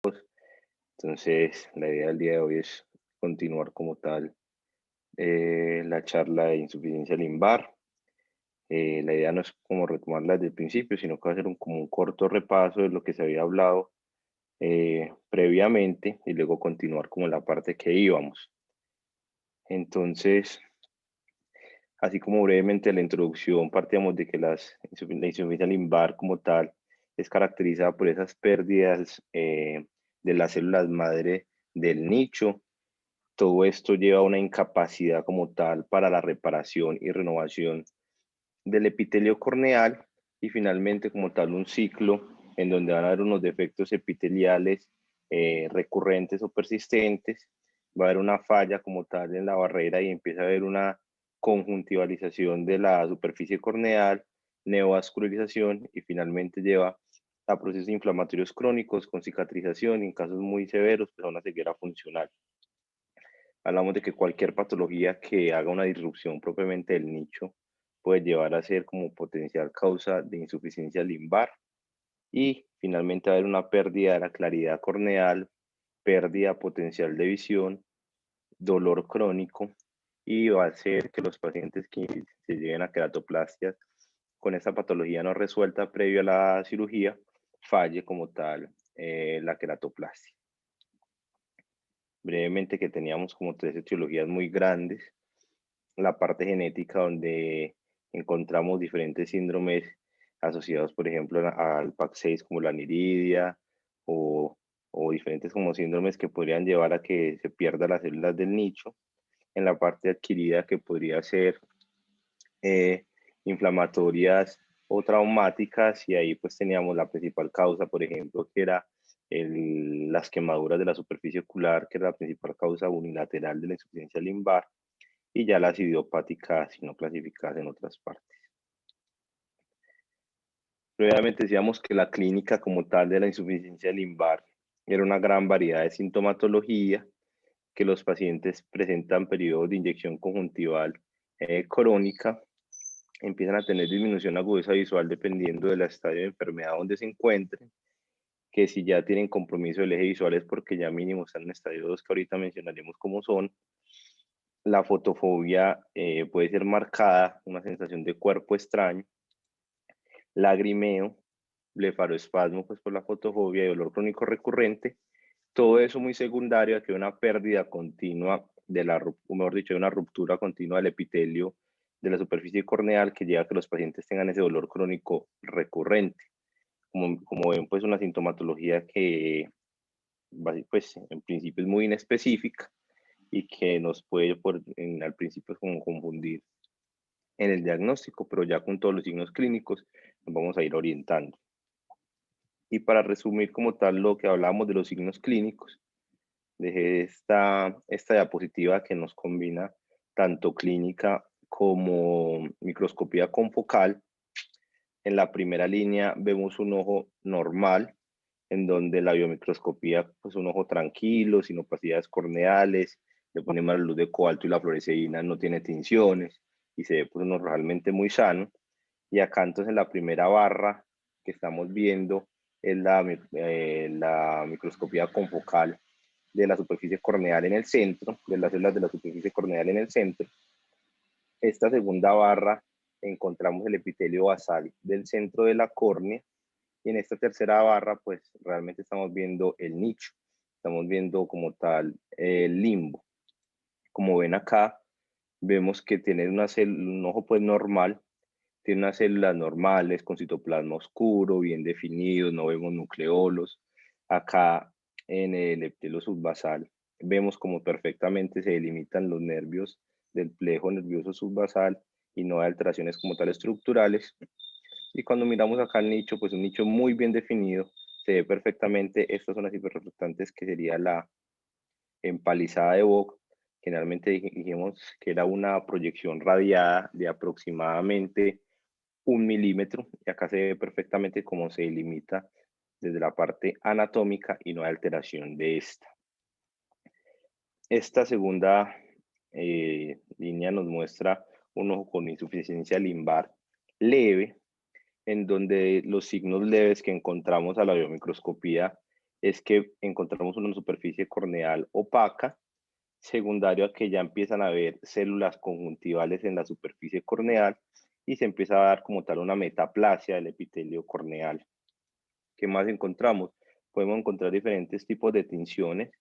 Entonces, la idea del día de hoy es continuar como tal la charla de insuficiencia lumbar. La idea no es como retomarla desde el principio, sino que va a ser como un corto repaso de lo que se había hablado previamente y luego continuar como en la parte que íbamos. Entonces, así como brevemente la introducción, partíamos de que la insuficiencia lumbar como tal es caracterizada por esas pérdidas de las células madre del nicho. Todo esto lleva a una incapacidad como tal para la reparación y renovación del epitelio corneal y finalmente como tal un ciclo en donde van a haber unos defectos epiteliales recurrentes o persistentes, va a haber una falla como tal en la barrera y empieza a haber una conjuntivalización de la superficie corneal, neovascularización y finalmente lleva a procesos inflamatorios crónicos con cicatrización y en casos muy severos pues a una ceguera funcional. Hablamos de que cualquier patología que haga una disrupción propiamente del nicho puede llevar a ser como potencial causa de insuficiencia lumbar y finalmente va a haber una pérdida de la claridad corneal, pérdida potencial de visión, dolor crónico y va a hacer que los pacientes que se lleguen a queratoplastias con esta patología no resuelta previo a la cirugía falle como tal la queratoplastia. Brevemente que teníamos como tres etiologías muy grandes, la parte genética donde encontramos diferentes síndromes asociados, por ejemplo, al PAC6 como la aniridia o, o diferentes como síndromes que podrían llevar a que se pierdan las células del nicho. En la parte adquirida que podría ser eh, inflamatorias o traumáticas y ahí pues teníamos la principal causa, por ejemplo, que era las quemaduras de la superficie ocular, que era la principal causa unilateral de la insuficiencia lumbar y ya las idiopáticas y no clasificadas en otras partes. Previamente decíamos que la clínica como tal de la insuficiencia lumbar era una gran variedad de sintomatología, que los pacientes presentan periodos de inyección conjuntival crónica, empiezan a tener disminución agudeza visual dependiendo del estadio de enfermedad donde se encuentren, que si ya tienen compromiso del eje visual es porque ya mínimo están en estadio 2, que ahorita mencionaremos cómo son. La fotofobia puede ser marcada, una sensación de cuerpo extraño, lagrimeo, blefaroespasmo pues por la fotofobia y dolor crónico recurrente. Todo eso muy secundario a que una pérdida continua de o mejor dicho, de una ruptura continua del epitelio de la superficie corneal que lleva a que los pacientes tengan ese dolor crónico recurrente. Como ven, pues una sintomatología que pues en principio es muy inespecífica y que nos puede al principio como confundir en el diagnóstico, pero ya con todos los signos clínicos nos vamos a ir orientando. Y para resumir como tal lo que hablábamos de los signos clínicos, dejé esta diapositiva que nos combina tanto clínica como microscopía confocal. En la primera línea vemos un ojo normal, en donde la biomicroscopía, pues un ojo tranquilo, sin opacidades corneales, le ponemos la luz de cobalto y la fluoresceína no tiene tinciones y se ve pues uno realmente muy sano. Y acá entonces en la primera barra que estamos viendo es la microscopía confocal de la superficie corneal en el centro, de las células de la superficie corneal en el centro. Esta segunda barra encontramos el epitelio basal del centro de la córnea y en esta tercera barra pues realmente estamos viendo el nicho, estamos viendo como tal el limbo. Como ven acá, vemos que tiene un ojo pues normal, tiene unas células normales con citoplasma oscuro, bien definido, no vemos nucleolos. Acá en el epitelio subbasal vemos como perfectamente se delimitan los nervios del plejo nervioso subbasal y no hay alteraciones como tal estructurales. Y cuando miramos acá el nicho, pues un nicho muy bien definido, se ve perfectamente estas zonas hiperreflectantes que sería la empalizada de Vogt. Generalmente dijimos que era una proyección radiada de aproximadamente 1 milímetro, y acá se ve perfectamente cómo se delimita desde la parte anatómica y no hay alteración de esta. Esta segunda línea nos muestra un ojo con insuficiencia lumbar leve, en donde los signos leves que encontramos a la biomicroscopía es que encontramos una superficie corneal opaca, secundario a que ya empiezan a haber células conjuntivales en la superficie corneal y se empieza a dar como tal una metaplasia del epitelio corneal. ¿Qué más encontramos? Podemos encontrar diferentes tipos de tinciones,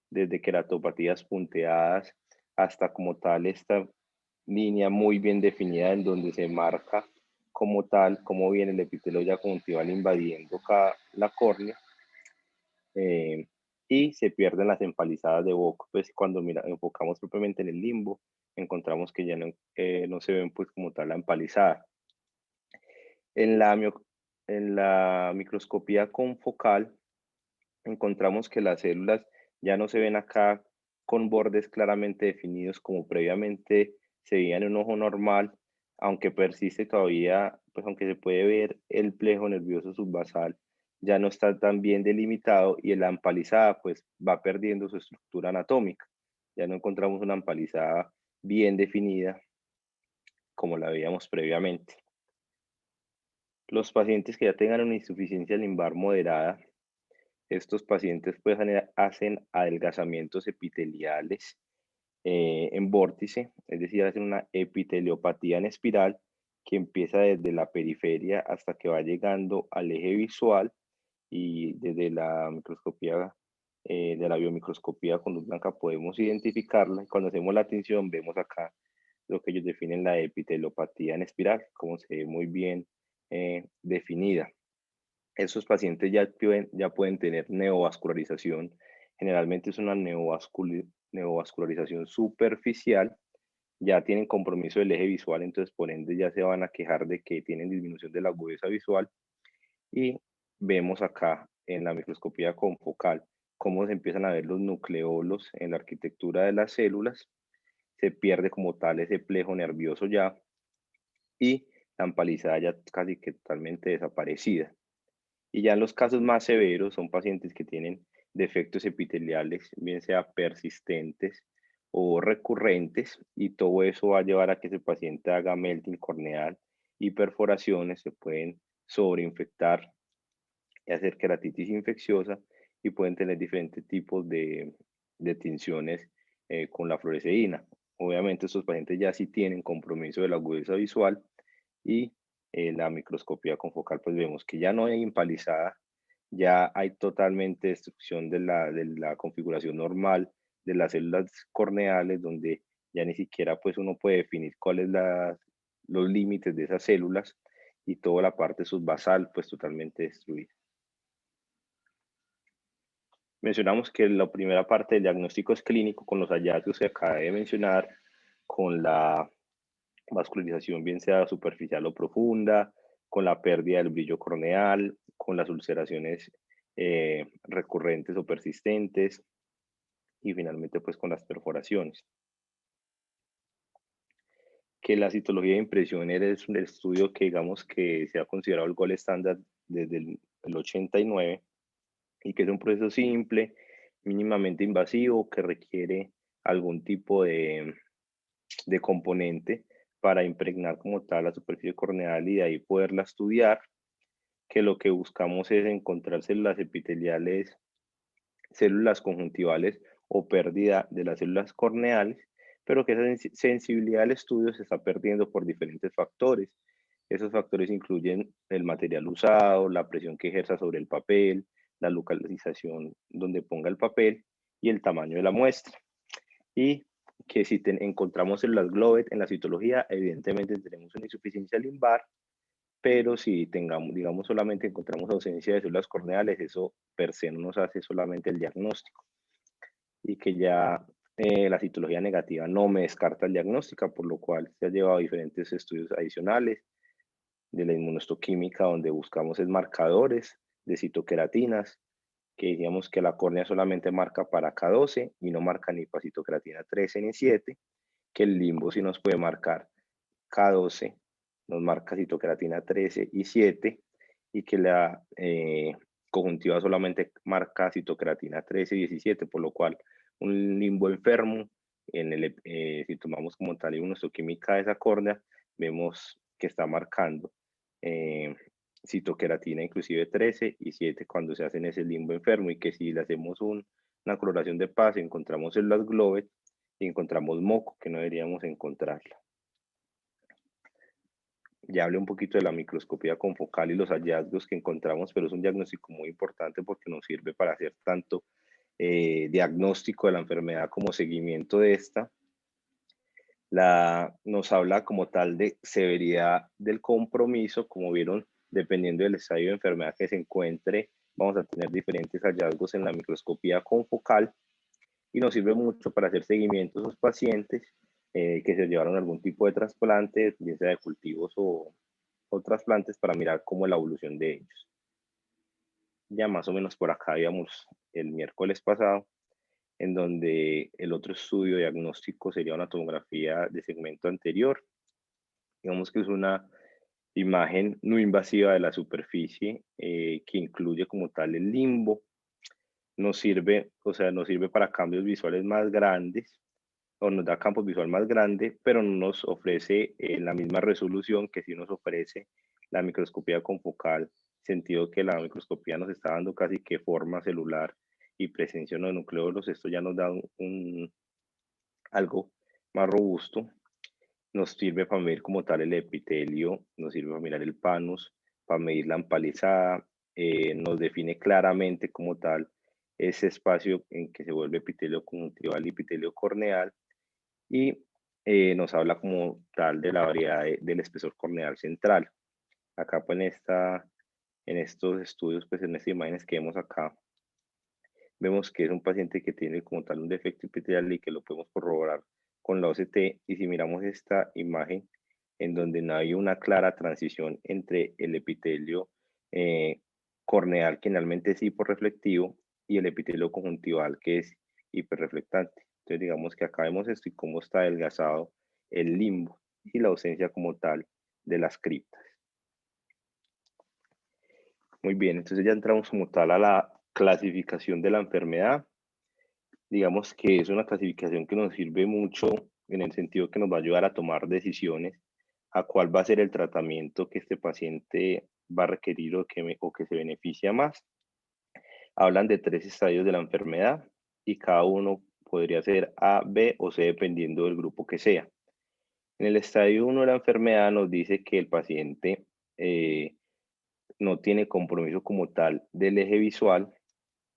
desde queratopatías punteadas hasta como tal esta línea muy bien definida en donde se marca como tal cómo viene el epitelio ya conjuntival invadiendo la córnea, eh, y se pierden las empalizadas de Bock. Pues cuando enfocamos propiamente en el limbo, encontramos que ya no se ven pues como tal la empalizada. En la, en la microscopía confocal encontramos que las células ya no se ven acá con bordes claramente definidos como previamente se veía en un ojo normal, aunque persiste todavía, pues aunque se puede ver el plejo nervioso subbasal, ya no está tan bien delimitado y la empalizada pues va perdiendo su estructura anatómica. Ya no encontramos una empalizada bien definida como la veíamos previamente. Los pacientes que ya tengan una insuficiencia limbar moderada, estos pacientes pues hacen adelgazamientos epiteliales en vórtice, es decir, hacen una epiteliopatía en espiral que empieza desde la periferia hasta que va llegando al eje visual y desde la microscopía, de la biomicroscopía con luz blanca podemos identificarla y cuando hacemos la tinción vemos acá lo que ellos definen la epiteliopatía en espiral, como se ve muy bien definida. Esos pacientes ya pueden tener neovascularización. Generalmente es una neovascularización superficial. Ya tienen compromiso del eje visual, entonces por ende ya se van a quejar de que tienen disminución de la agudeza visual. Y vemos acá en la microscopía confocal cómo se empiezan a ver los nucleolos en la arquitectura de las células. Se pierde como tal ese plejo nervioso ya y la empalizada ya casi que totalmente desaparecida. Y ya en los casos más severos son pacientes que tienen defectos epiteliales, bien sea persistentes o recurrentes, y todo eso va a llevar a que ese paciente haga melting corneal y perforaciones, se pueden sobreinfectar y hacer queratitis infecciosa y pueden tener diferentes tipos de tinciones con la fluoresceína. Obviamente estos pacientes ya sí tienen compromiso de la agudeza visual y la microscopía confocal pues vemos que ya no hay empalizada, ya hay totalmente destrucción de la configuración normal de las células corneales donde ya ni siquiera pues uno puede definir cuáles los límites de esas células y toda la parte subbasal pues totalmente destruida. Mencionamos que la primera parte del diagnóstico es clínico con los hallazgos que acabé de mencionar, con la vascularización bien sea superficial o profunda, con la pérdida del brillo corneal, con las ulceraciones recurrentes o persistentes y finalmente pues con las perforaciones. Que la citología de impresión es un estudio que digamos que se ha considerado el gold estándar desde el 89 y que es un proceso simple, mínimamente invasivo, que requiere algún tipo de componente para impregnar como tal la superficie corneal y de ahí poderla estudiar, que lo que buscamos es encontrar células epiteliales, células conjuntivales o pérdida de las células corneales, pero que esa sensibilidad al estudio se está perdiendo por diferentes factores. Esos factores incluyen el material usado, la presión que ejerza sobre el papel, la localización donde ponga el papel y el tamaño de la muestra. Y que si encontramos células Globet en la citología, evidentemente tenemos una insuficiencia limbar, pero si tengamos, digamos, solamente encontramos ausencia de células corneales, eso per se no nos hace solamente el diagnóstico. Y que ya la citología negativa no me descarta el diagnóstico, por lo cual se ha llevado a diferentes estudios adicionales de la inmunohistoquímica, donde buscamos es marcadores de citoqueratinas, que decíamos que la córnea solamente marca para K12 y no marca ni para citoceratina 13 ni 7, que el limbo sí nos puede marcar K12, nos marca citoceratina 13 y 7, y que la conjuntiva solamente marca citoceratina 13 y 17, por lo cual un limbo enfermo, si tomamos como tal inmunohistoquímica de esa córnea, vemos que está marcando eh, citoqueratina inclusive 13 y 7 cuando se hacen ese limbo enfermo, y que si le hacemos una coloración de paz encontramos células Glovet y encontramos moco, que no deberíamos encontrarla. Ya hablé un poquito de la microscopía confocal y los hallazgos que encontramos, pero es un diagnóstico muy importante porque nos sirve para hacer tanto diagnóstico de la enfermedad como seguimiento de esta. Nos habla como tal de severidad del compromiso. Como vieron, dependiendo del estadio de enfermedad que se encuentre, vamos a tener diferentes hallazgos en la microscopía confocal, y nos sirve mucho para hacer seguimiento a esos pacientes que se llevaron algún tipo de trasplante, ya sea de cultivos o trasplantes, para mirar cómo es la evolución de ellos. Ya más o menos por acá íbamos el miércoles pasado, en donde el otro estudio diagnóstico sería una tomografía de segmento anterior. Digamos que es una imagen no invasiva de la superficie que incluye como tal el limbo. Nos sirve, o sea, nos sirve para cambios visuales más grandes, o nos da campo visual más grande, pero no nos ofrece la misma resolución que si nos ofrece la microscopía confocal, sentido que la microscopía nos está dando casi que forma celular y presencia de nucleolos. Esto ya nos da algo más robusto. Nos sirve para medir como tal el epitelio, nos sirve para mirar el panus, para medir la empalizada, nos define claramente como tal ese espacio en que se vuelve epitelio conjuntival y epitelio corneal, y nos habla como tal de la variedad del espesor corneal central. Acá pues en estos estudios, pues en estas imágenes que vemos acá, vemos que es un paciente que tiene como tal un defecto epitelial y que lo podemos corroborar con la OCT. Y si miramos esta imagen en donde no hay una clara transición entre el epitelio corneal, que generalmente es hiporreflectivo, y el epitelio conjuntival, que es hiperreflectante. Entonces digamos que acá vemos esto y cómo está adelgazado el limbo y la ausencia como tal de las criptas. Muy bien, entonces ya entramos como tal a la clasificación de la enfermedad. Digamos que es una clasificación que nos sirve mucho en el sentido que nos va a ayudar a tomar decisiones a cuál va a ser el tratamiento que este paciente va a requerir o que se beneficia más. Hablan de 3 estadios de la enfermedad y cada uno podría ser A, B o C dependiendo del grupo que sea. En el estadio 1 de la enfermedad nos dice que el paciente no tiene compromiso como tal del eje visual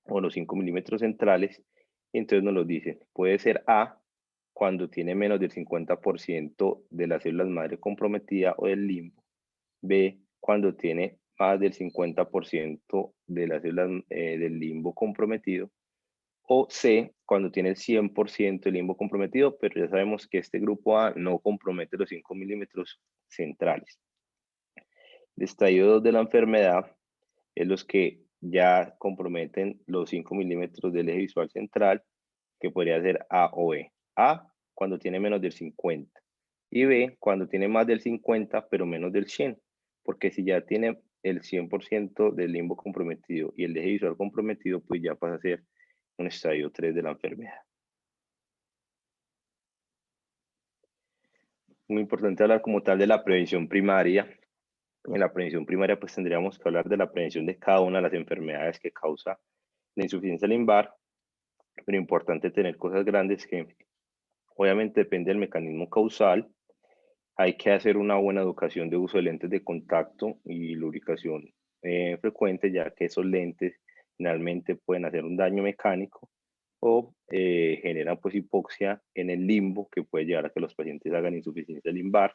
o los 5 milímetros centrales, y entonces nos lo dicen. Puede ser A cuando tiene menos del 50% de las células madre comprometida o del limbo. B cuando tiene más del 50% de las células del limbo comprometido. O C cuando tiene el 100% del limbo comprometido, pero ya sabemos que este grupo A no compromete los 5 milímetros centrales. El estadio 2 de la enfermedad es los que ya comprometen los 5 milímetros del eje visual central, que podría ser A o B. A cuando tiene menos del 50 y B cuando tiene más del 50 pero menos del 100, porque si ya tiene el 100% del limbo comprometido y el eje visual comprometido, pues ya pasa a ser un estadio 3 de la enfermedad. Muy importante hablar como tal de la prevención primaria. En la prevención primaria pues tendríamos que hablar de la prevención de cada una de las enfermedades que causa la insuficiencia lumbar, pero importante tener cosas grandes que obviamente depende del mecanismo causal. Hay que hacer una buena educación de uso de lentes de contacto y lubricación frecuente, ya que esos lentes finalmente pueden hacer un daño mecánico o generan pues hipoxia en el limbo, que puede llevar a que los pacientes hagan insuficiencia lumbar.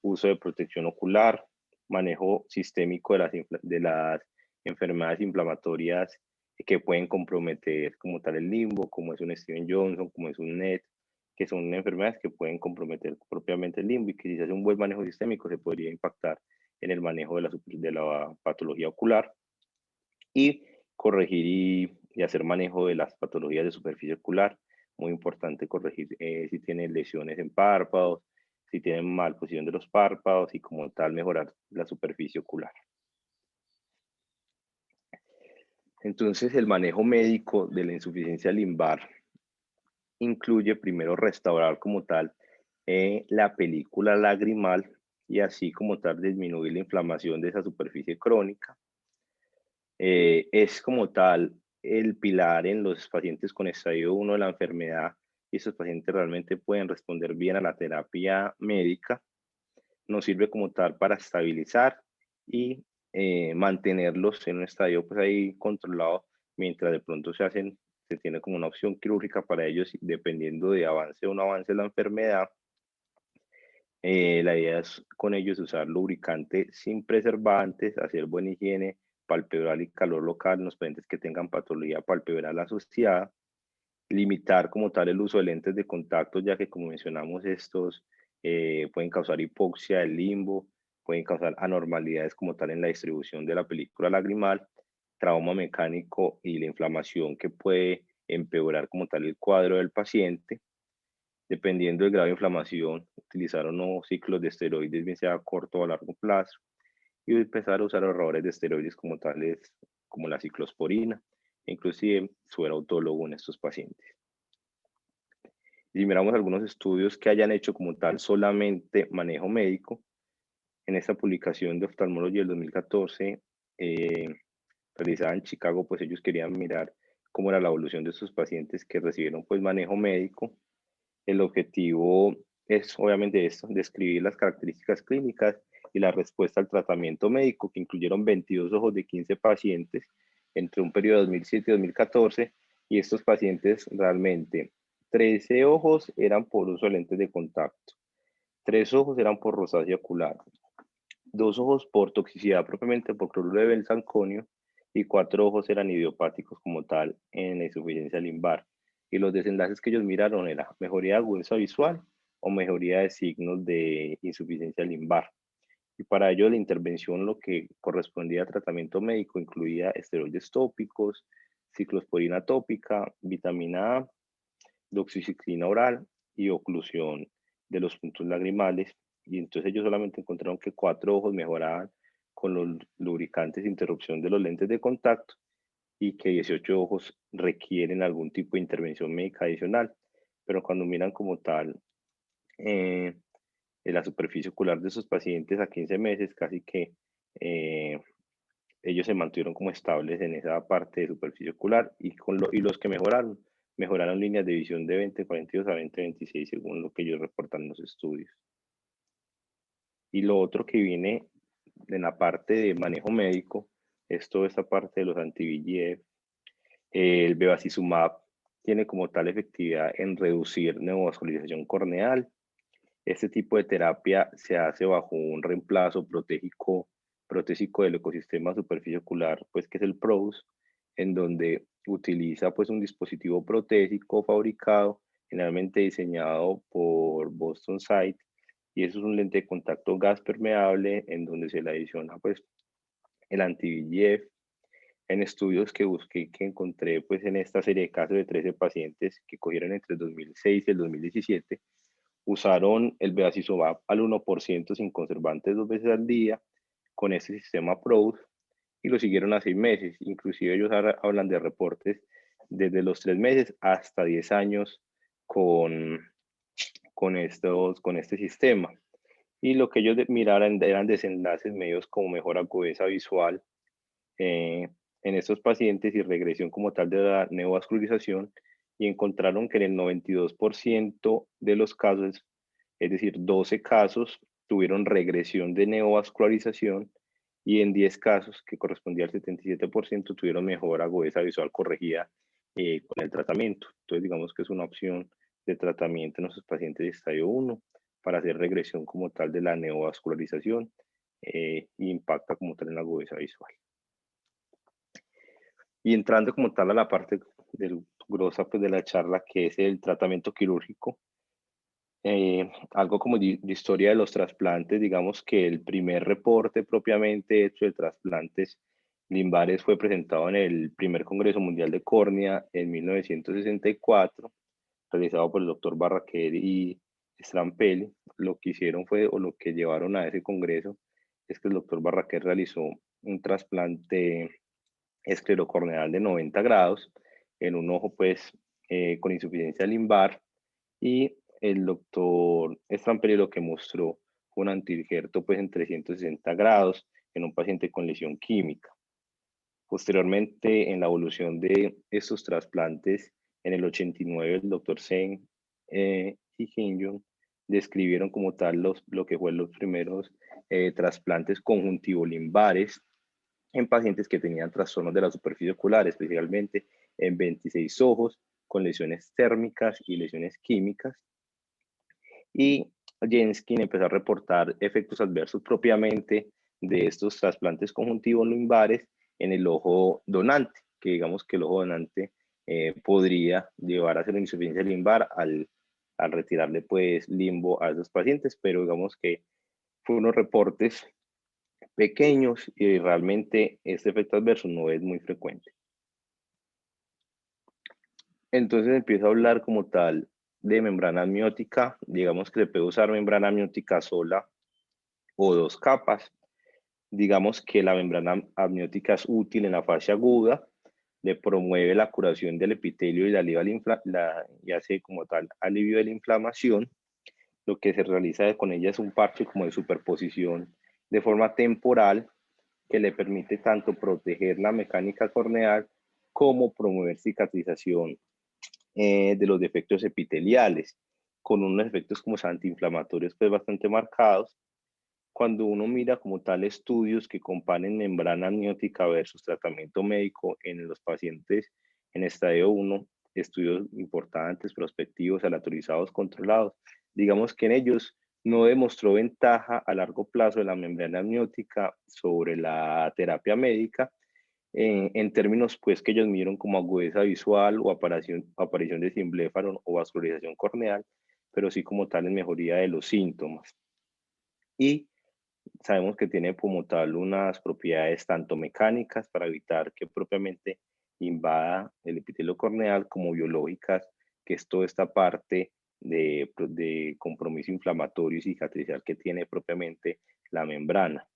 Uso de protección ocular, manejo sistémico de las enfermedades inflamatorias que pueden comprometer como tal el limbo, como es un Steven Johnson, como es un NET, que son enfermedades que pueden comprometer propiamente el limbo, y que si se hace un buen manejo sistémico se podría impactar en el manejo de la patología ocular. Y corregir y hacer manejo de las patologías de superficie ocular. Muy importante corregir si tienen lesiones en párpados, si tienen mal posición de los párpados, y como tal mejorar la superficie ocular. Entonces el manejo médico de la insuficiencia lumbar incluye primero restaurar como tal la película lagrimal y así como tal disminuir la inflamación de esa superficie crónica. Es como tal el pilar en los pacientes con estadio 1 de la enfermedad y estos pacientes realmente pueden responder bien a la terapia médica. Nos sirve como tal para estabilizar y mantenerlos en un estadio pues ahí controlado mientras de pronto se tiene como una opción quirúrgica para ellos dependiendo de avance o no avance la enfermedad. La idea es con ellos usar lubricante sin preservantes, hacer buena higiene palpebral y calor local en los pacientes que tengan patología palpebral asociada, limitar como tal el uso de lentes de contacto, ya que como mencionamos estos pueden causar hipoxia del limbo, pueden causar anormalidades como tal en la distribución de la película lagrimal, trauma mecánico y la inflamación que puede empeorar como tal el cuadro del paciente. Dependiendo del grado de inflamación, utilizar o no ciclos de esteroides, bien sea a corto o a largo plazo, y empezar a usar ahorradores de esteroides como tales, como la ciclosporina, e inclusive suero autólogo en estos pacientes. Si miramos algunos estudios que hayan hecho como tal solamente manejo médico, en esta publicación de Ophthalmology del 2014, realizada en Chicago, pues ellos querían mirar cómo era la evolución de estos pacientes que recibieron pues manejo médico. El objetivo es obviamente esto, describir las características clínicas y la respuesta al tratamiento médico, que incluyeron 22 ojos de 15 pacientes entre un periodo de 2007 y 2014, y estos pacientes realmente 13 ojos eran por uso de lentes de contacto, 3 ojos eran por rosácea ocular, 2 ojos por toxicidad propiamente por cloruro de benzalconio y 4 ojos eran idiopáticos como tal en insuficiencia limbar. Y los desenlaces que ellos miraron era mejoría de agudeza visual o mejoría de signos de insuficiencia limbar. Y para ello la intervención lo que correspondía a tratamiento médico incluía esteroides tópicos, ciclosporina tópica, vitamina A, doxiciclina oral y oclusión de los puntos lagrimales. Y entonces ellos solamente encontraron que 4 ojos mejoraban con los lubricantes de interrupción de los lentes de contacto y que 18 ojos requieren algún tipo de intervención médica adicional. Pero cuando miran como tal eh, en la superficie ocular de esos pacientes a 15 meses, casi que eh, ellos se mantuvieron como estables en esa parte de superficie ocular y los que mejoraron líneas de visión de 20/42 a 20/26 según lo que ellos reportan en los estudios. Y lo otro que viene en la parte de manejo médico es toda esta parte de los anti-VEGF. El bevacizumab tiene como tal efectividad en reducir neovascularización corneal. Este tipo de terapia se hace bajo un reemplazo protésico del ecosistema superficie ocular, pues que es el PROS, en donde utiliza pues un dispositivo protésico fabricado, generalmente diseñado por Boston Sight, y eso es un lente de contacto gas permeable en donde se le adiciona pues el anti-VEGF. En estudios que busqué, que encontré pues en esta serie de casos de 13 pacientes que cogieron entre el 2006 y el 2017, usaron el bevacizumab al 1% sin conservantes 2 veces al día con este sistema PROS y lo siguieron a 6 meses. Inclusive ellos hablan de reportes desde los 3 meses hasta 10 años con, con este sistema. Y lo que ellos miraron eran desenlaces medios como mejor agudeza visual en estos pacientes y regresión como tal de la neovascularización, y encontraron que en el 92% de los casos, es decir, 12 casos, tuvieron regresión de neovascularización y en 10 casos, que correspondía al 77%, tuvieron mejor agudeza visual corregida con el tratamiento. Entonces, digamos que es una opción de tratamiento en nuestros pacientes de estadio 1 para hacer regresión como tal de la neovascularización e impacta como tal en la agudeza visual. Y entrando como tal a la parte del grosa pues, de la charla, que es el tratamiento quirúrgico, algo como de historia de los trasplantes, digamos que el primer reporte propiamente hecho de trasplantes limbares fue presentado en el primer Congreso Mundial de Córnea en 1964, realizado por el doctor Barraquer y Strampelli. Lo que hicieron fue, o lo que llevaron a ese congreso, es que el doctor Barraquer realizó un trasplante esclerocorneal de 90 grados en un ojo pues con insuficiencia limbar, y el doctor Strampelli lo que mostró con antiinjerto pues en 360 grados en un paciente con lesión química. Posteriormente, en la evolución de estos trasplantes, en el 89, el doctor Zeng y Hyun describieron como tal lo que fueron los primeros trasplantes conjuntivo-limbares en pacientes que tenían trastornos de la superficie ocular, especialmente en 26 ojos con lesiones térmicas y lesiones químicas. Y Jenskin empezó a reportar efectos adversos propiamente de estos trasplantes conjuntivos lumbares en el ojo donante, que digamos que el ojo donante podría llevar a hacer una insuficiencia limbar al retirarle pues limbo a esos pacientes, pero digamos que fue unos reportes pequeños y realmente este efecto adverso no es muy frecuente. Entonces empiezo a hablar como tal de membrana amniótica, digamos que se puede usar membrana amniótica sola o dos capas. Digamos que la membrana amniótica es útil en la fase aguda, le promueve la curación del epitelio y hace como tal alivio de la inflamación. Lo que se realiza con ella es un parche como de superposición de forma temporal que le permite tanto proteger la mecánica corneal como promover cicatrización de los defectos epiteliales, con unos efectos como antiinflamatorios pues bastante marcados. Cuando uno mira como tal estudios que comparen membrana amniótica versus tratamiento médico en los pacientes en estadio 1, estudios importantes, prospectivos, aleatorizados, controlados, digamos que en ellos no demostró ventaja a largo plazo de la membrana amniótica sobre la terapia médica, en términos pues que ellos midieron como agudeza visual o aparición de simbléfaro o vascularización corneal, pero sí como tal en mejoría de los síntomas. Y sabemos que tiene como tal unas propiedades tanto mecánicas para evitar que propiamente invada el epitelio corneal, como biológicas, que es toda esta parte de compromiso inflamatorio y cicatricial que tiene propiamente la membrana.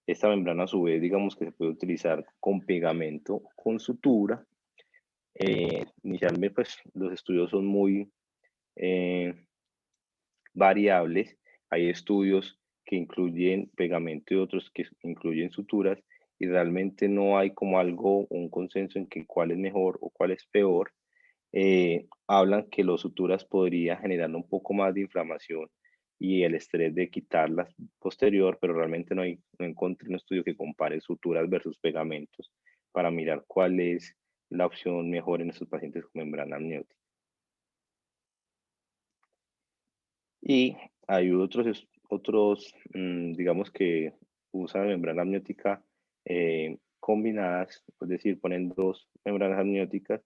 Esta membrana a su vez digamos que se puede utilizar con pegamento, con sutura. Inicialmente pues los estudios son muy variables. Hay estudios que incluyen pegamento y otros que incluyen suturas y realmente no hay como algo, un consenso en que cuál es mejor o cuál es peor. Hablan que las suturas podría generar un poco más de inflamación y el estrés de quitarlas posterior, pero realmente no encontré un estudio que compare suturas versus pegamentos para mirar cuál es la opción mejor en estos pacientes con membrana amniótica. Y hay otros digamos que usan membrana amniótica combinadas, es decir, ponen dos membranas amnióticas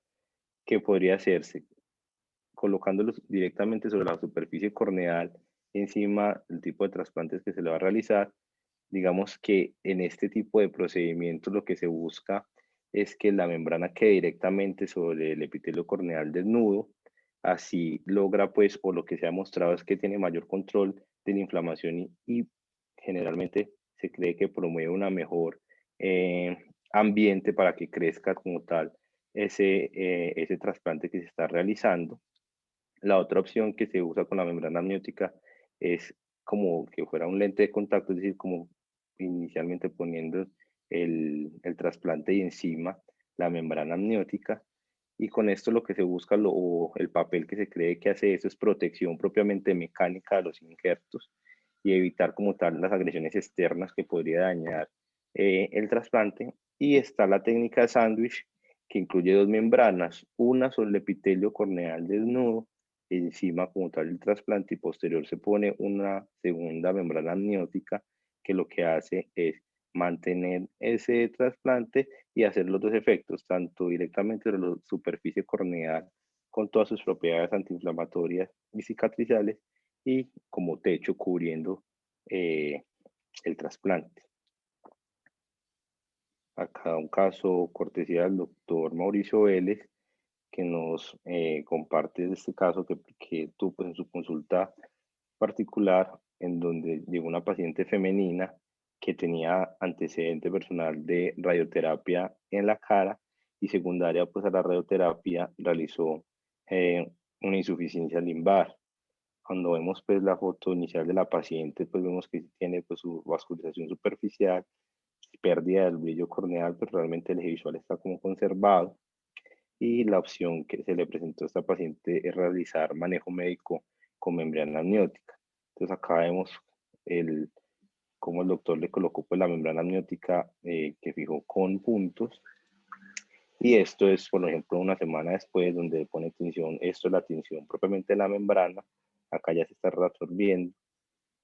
que podría hacerse colocándolos directamente sobre la superficie corneal encima del tipo de trasplantes que se le va a realizar. Digamos que en este tipo de procedimientos lo que se busca es que la membrana quede directamente sobre el epitelio corneal desnudo. Así logra, pues, o lo que se ha mostrado es que tiene mayor control de la inflamación y generalmente se cree que promueve una mejor ambiente para que crezca como tal ese trasplante que se está realizando. La otra opción que se usa con la membrana amniótica es como que fuera un lente de contacto, es decir, como inicialmente poniendo el trasplante y encima la membrana amniótica. Y con esto lo que se busca, o el papel que se cree que hace eso es protección propiamente mecánica de los injertos y evitar como tal las agresiones externas que podría dañar el trasplante. Y está la técnica de sándwich, que incluye dos membranas, una sobre el epitelio corneal desnudo, encima como tal el trasplante, y posterior se pone una segunda membrana amniótica que lo que hace es mantener ese trasplante y hacer los dos efectos, tanto directamente sobre la superficie corneal con todas sus propiedades antiinflamatorias y cicatrizales y como techo cubriendo eh, el trasplante. Acá un caso cortesía del doctor Mauricio Vélez, que nos comparte este caso que tuvo pues, en su consulta particular, en donde llegó una paciente femenina que tenía antecedente personal de radioterapia en la cara y secundaria pues, a la radioterapia realizó una insuficiencia limbar. cuando vemos pues la foto inicial de la paciente, pues vemos que tiene pues su vascularización superficial, pérdida del brillo corneal, pero realmente el eje visual está como conservado. Y la opción que se le presentó a esta paciente es realizar manejo médico con membrana amniótica. Entonces acá vemos el, cómo el doctor le colocó pues la membrana amniótica que fijó con puntos. Y esto es, por ejemplo, una semana después donde le pone tinción. Esto es la tinción propiamente de la membrana. Acá ya se está reabsorbiendo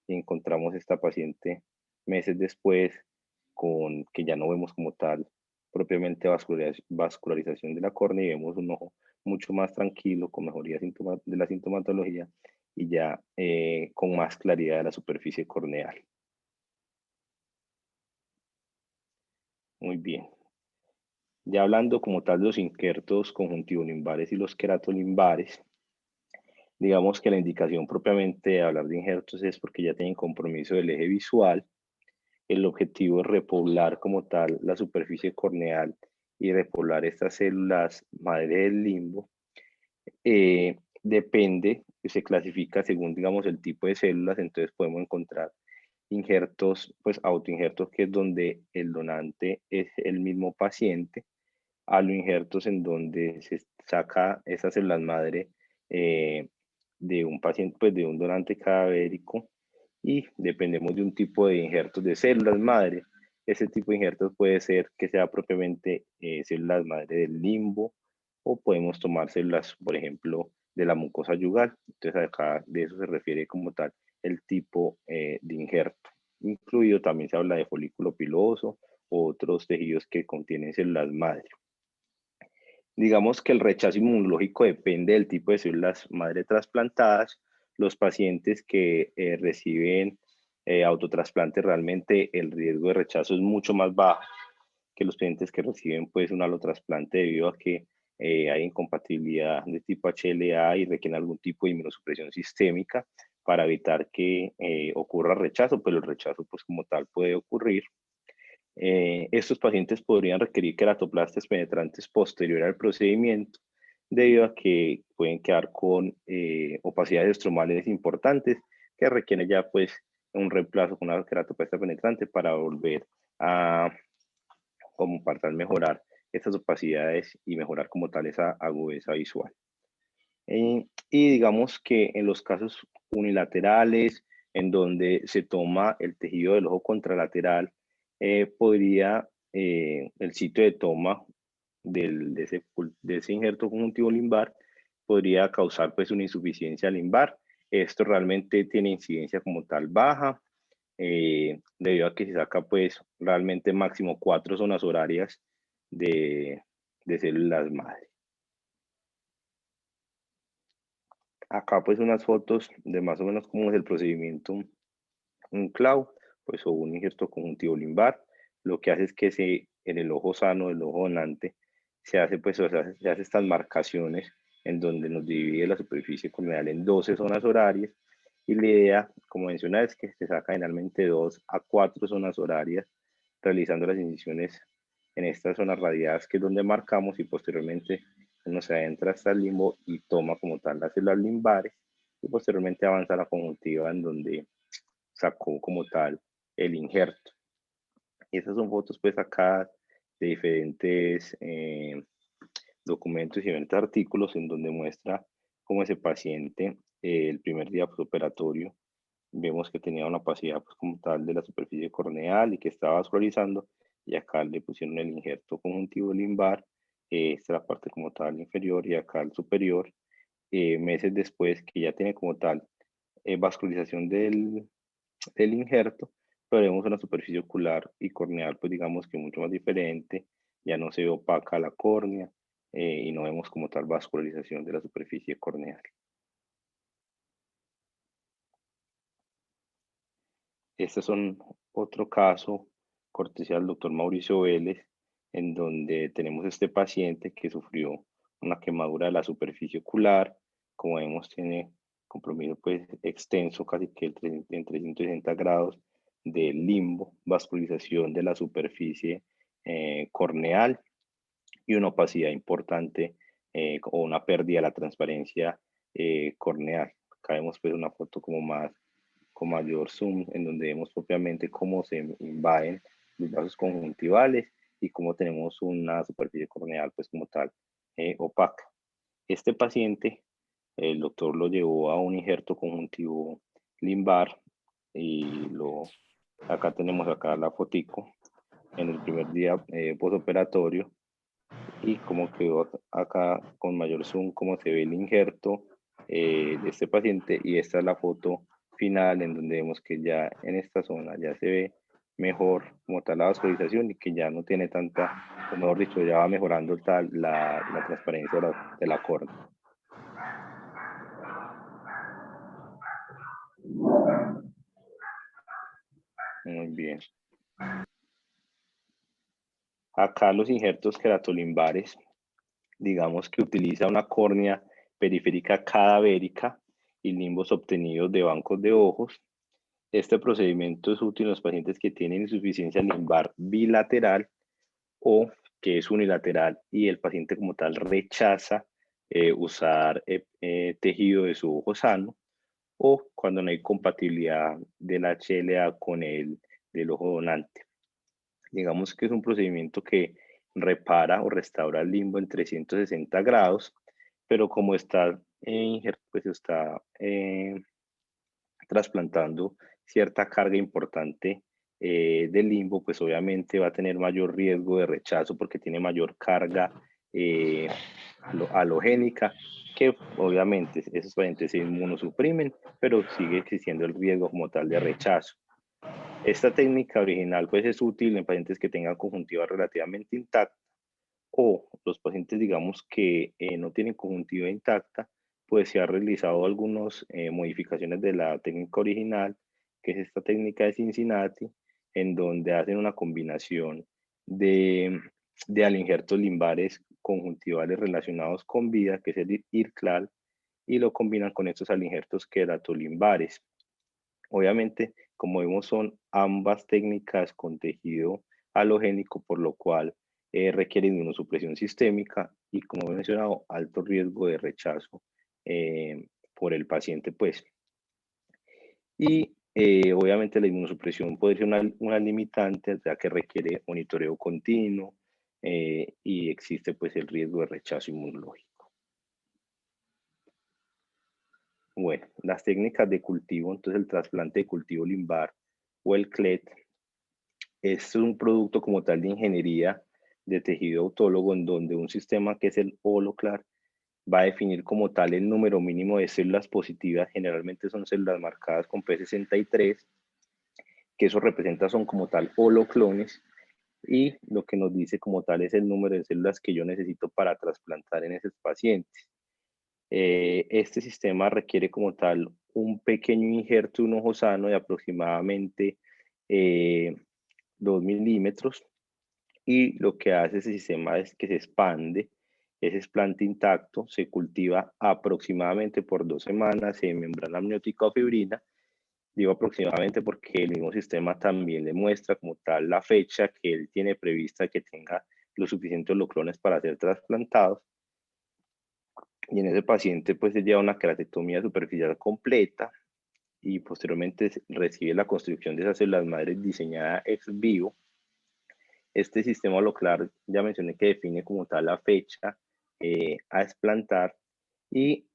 y encontramos esta paciente meses después con que ya no vemos como tal propiamente vascularización de la córnea y vemos un ojo mucho más tranquilo, con mejoría de la sintomatología y ya con más claridad de la superficie corneal. Muy bien. Ya hablando como tal de los injertos conjuntivolimbares y los queratolimbares, digamos que la indicación propiamente de hablar de injertos es porque ya tienen compromiso del eje visual. El objetivo es repoblar como tal la superficie corneal y repoblar estas células madre del limbo. Depende, se clasifica según, digamos, el tipo de células, entonces podemos encontrar injertos, pues autoinjertos, que es donde el donante es el mismo paciente, aloinjertos en donde se saca esas células madre de un paciente, pues de un donante cadavérico, y dependemos de un tipo de injertos de células madre. Ese tipo de injertos puede ser que sea propiamente células madre del limbo, o podemos tomar células, por ejemplo, de la mucosa yugal. Entonces acá de eso se refiere como tal el tipo de injerto. Incluido también se habla de folículo piloso o otros tejidos que contienen células madre. Digamos que el rechazo inmunológico depende del tipo de células madre trasplantadas. Los pacientes que reciben autotransplante, realmente el riesgo de rechazo es mucho más bajo que los pacientes que reciben pues un alotrasplante, debido a que hay incompatibilidad de tipo HLA y requieren algún tipo de inmunosupresión sistémica para evitar que ocurra rechazo, pero el rechazo pues como tal puede ocurrir. Estos pacientes podrían requerir queratoplastas penetrantes posterior al procedimiento, debido a que pueden quedar con opacidades estromales importantes que requieren ya pues un reemplazo con una queratoplasta penetrante para volver a como para tal mejorar estas opacidades y mejorar como tal esa agudeza visual. Y digamos que en los casos unilaterales, en donde se toma el tejido del ojo contralateral, podría el sitio de toma de ese injerto conjuntivo limbar podría causar pues una insuficiencia limbar. Esto realmente tiene incidencia como tal baja, debido a que se saca pues realmente máximo 4 zonas horarias de células madre. Acá pues unas fotos de más o menos cómo es el procedimiento, un clavo, pues o un injerto conjuntivo limbar. Lo que hace es que en el ojo sano, el ojo donante, se hace pues se hace estas marcaciones en donde nos divide la superficie corneal en 12 zonas horarias, y la idea, como mencioné, es que se saca generalmente 2 a 4 zonas horarias, realizando las incisiones en estas zonas radiadas, que es donde marcamos, y posteriormente uno se adentra hasta el limbo y toma como tal las células limbares, y posteriormente avanza a la conjuntiva en donde sacó como tal el injerto. Y esas son fotos pues acá de diferentes documentos y diferentes artículos en donde muestra cómo ese paciente, el primer día postoperatorio, vemos que tenía una opacidad pues como tal de la superficie corneal y que estaba vascularizando, y acá le pusieron el injerto conjuntivo limbar, esta es la parte como tal inferior y acá el superior. Meses después que ya tiene como tal vascularización del injerto, pero vemos una superficie ocular y corneal pues digamos que mucho más diferente, ya no se ve opaca la córnea, y no vemos como tal vascularización de la superficie corneal. Este son otro caso, cortesía del doctor Mauricio Vélez, en donde tenemos este paciente que sufrió una quemadura de la superficie ocular. Como vemos, tiene compromiso pues extenso, casi que en 360 grados del limbo, vascularización de la superficie corneal y una opacidad importante, o una pérdida de la transparencia corneal. acá vemos pues una foto como más, con mayor zoom, en donde vemos propiamente cómo se invaden los vasos conjuntivales y cómo tenemos una superficie corneal pues como tal opaca. Este paciente, el doctor lo llevó a un injerto conjuntivo limbar y acá tenemos acá la fotico en el primer día postoperatorio y cómo quedó acá con mayor zoom, cómo se ve el injerto de este paciente, y esta es la foto final en donde vemos que ya en esta zona ya se ve mejor como tal la vascularización y que ya no tiene tanta, o mejor dicho, ya va mejorando la transparencia de la córnea. Muy bien. Acá los injertos queratolimbares, digamos que utiliza una córnea periférica cadavérica y limbos obtenidos de bancos de ojos. Este procedimiento es útil en los pacientes que tienen insuficiencia limbar bilateral o que es unilateral y el paciente como tal rechaza usar tejido de su ojo sano, o cuando no hay compatibilidad del HLA con el del ojo donante. Digamos que es un procedimiento que repara o restaura el limbo en 360 grados, pero como está, pues está trasplantando cierta carga importante del limbo, pues obviamente va a tener mayor riesgo de rechazo porque tiene mayor carga halogénica, que obviamente esos pacientes se inmunosuprimen, pero sigue existiendo el riesgo como tal de rechazo. Esta técnica original pues es útil en pacientes que tengan conjuntiva relativamente intacta, o los pacientes digamos que no tienen conjuntiva intacta, pues se ha realizado algunas modificaciones de la técnica original, que es esta técnica de Cincinnati, en donde hacen una combinación de alinjertos limbares conjuntivales relacionados con vida, que es el IRCLAL, y lo combinan con estos alinjertos queratolimbares. Obviamente, como vemos, son ambas técnicas con tejido halogénico, por lo cual requieren inmunosupresión sistémica y, como he mencionado, alto riesgo de rechazo por el paciente, pues. Y obviamente la inmunosupresión puede ser una limitante, ya que requiere monitoreo continuo y existe pues el riesgo de rechazo inmunológico. Bueno, las técnicas de cultivo, entonces el trasplante de cultivo limbar o el CLET es un producto como tal de ingeniería de tejido autólogo, en donde un sistema que es el holoclar va a definir como tal el número mínimo de células positivas. Generalmente son células marcadas con P63, que eso representa son como tal holoclones, y lo que nos dice como tal es el número de células que yo necesito para trasplantar en esos pacientes. Este sistema requiere como tal un pequeño injerto de un ojo sano de aproximadamente 2 milímetros, y lo que hace ese sistema es que se expande ese explante intacto, se cultiva aproximadamente por 2 semanas en membrana amniótica o fibrina. Digo aproximadamente porque el mismo sistema también le muestra como tal la fecha que él tiene prevista que tenga los suficientes holoclones para ser trasplantados. Y en ese paciente pues se lleva una queratektomía superficial completa y posteriormente recibe la construcción de esas células madres diseñada ex vivo. Este sistema holoclar ya mencioné que define como tal la fecha a explantar, y